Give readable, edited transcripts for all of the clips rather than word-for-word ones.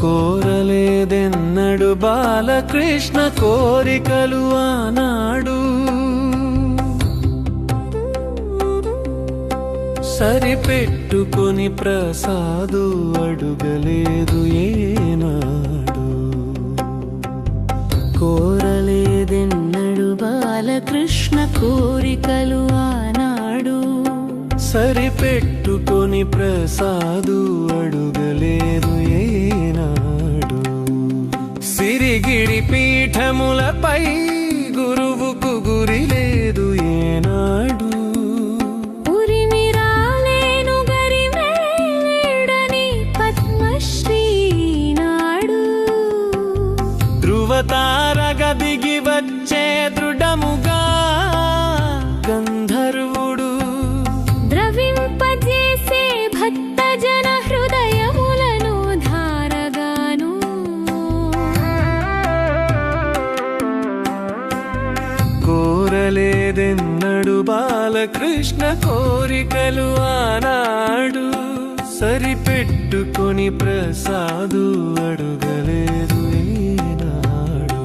కోరలేదెన్నడు బాలకృష్ణ కోరికలు ఆనాడు, సరిపెట్టుకొని ప్రసాదు అడుగలేదు ఏనాడు. కోరలేదెన్నడు బాలకృష్ణ కోరికలు ఆనాడు, సరిపెట్టుకొని ప్రసాదు అడుగలేదు ఏనాడు. సిరిగిరి పీఠములపై గురువుకు గురి లేదు ఏనాడు. ఉరిమి రాలేను గరిమేడని పద్మశ్రీ నాడు, ధృవతారగా దిగి వచ్చే దృఢముగా గంధర్వుడు, ద్రవింపజేసే భక్త జన హృదయములను ధారగాను. కోరలేదెన్నడు బాలకృష్ణ కోరికలు ఆనాడు, సరిపెట్టుకొని ప్రసాదు అడుగలేదు ఏనాడు.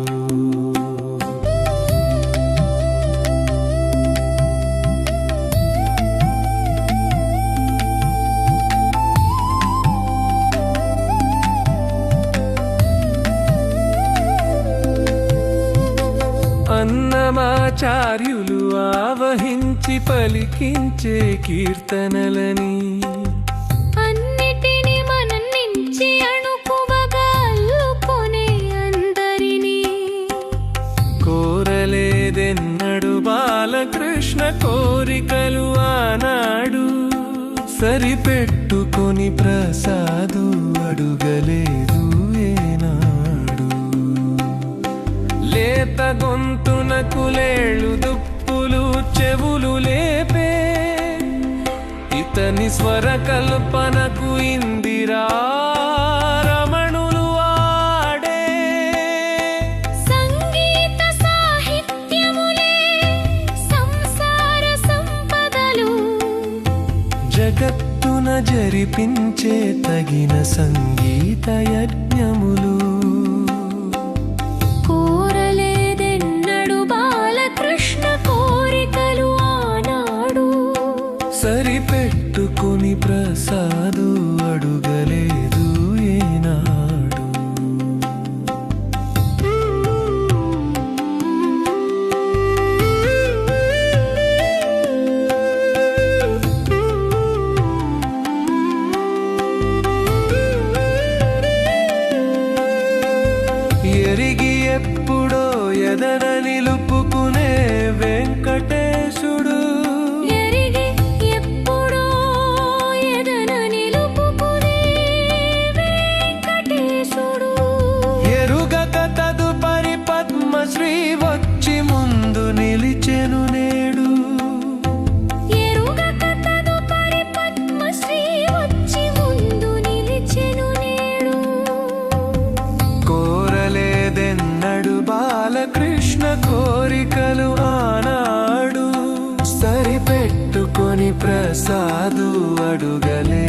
అన్నమాచార్యులు ఆవహించి పలికించే కీర్తనలని, అన్నిటిని మనన్నించి అణుకువగా అల్లుకొనే అందరినీ. కోరలేదెన్నడు బాలకృష్ణ కోరికలు ఆనాడు, సరిపెట్టుకొని ప్రసాదు అడుగలేదు ఏనాడు. లేత గొంతునకు లేళ్ళు దుప్పులు చెవులు లేపే, ఇతని స్వర కల్పనకు ఇందిరా రమణులు ఆడే. సంగీత సాహిత్యములే సంసార సంపదలు, జగత్తున జరిపించే తగిన సంగీత యజ్ఞములు. కోరలేదెన్నడు బాలకృష్ణ కోరికలు ఆనాడు, సరిపెట్టుకొని ప్రసాదు అడుగలేదు ఏనాడు. ఎరిగి ఎప్పుడో ఎదన నిలుపుకునే వెంకటేశుడు, ఎరిగి ఎప్పుడో ఎదన నిలుపుకునే వెంకటేశుడు. ఎరుగక తదుపరి పద్మశ్రీ వచ్చి ముందు నిలిచెను నేడు. ఎరుగక తదుపరి పద్మశ్రీ వచ్చి ముందు నిలిచెను నేడు. కోరలేదెన్నడు బాలకృష్ణ కోరికలు ఆనాడు, సరిపెట్టుకొని ప్రసాదు అడుగలే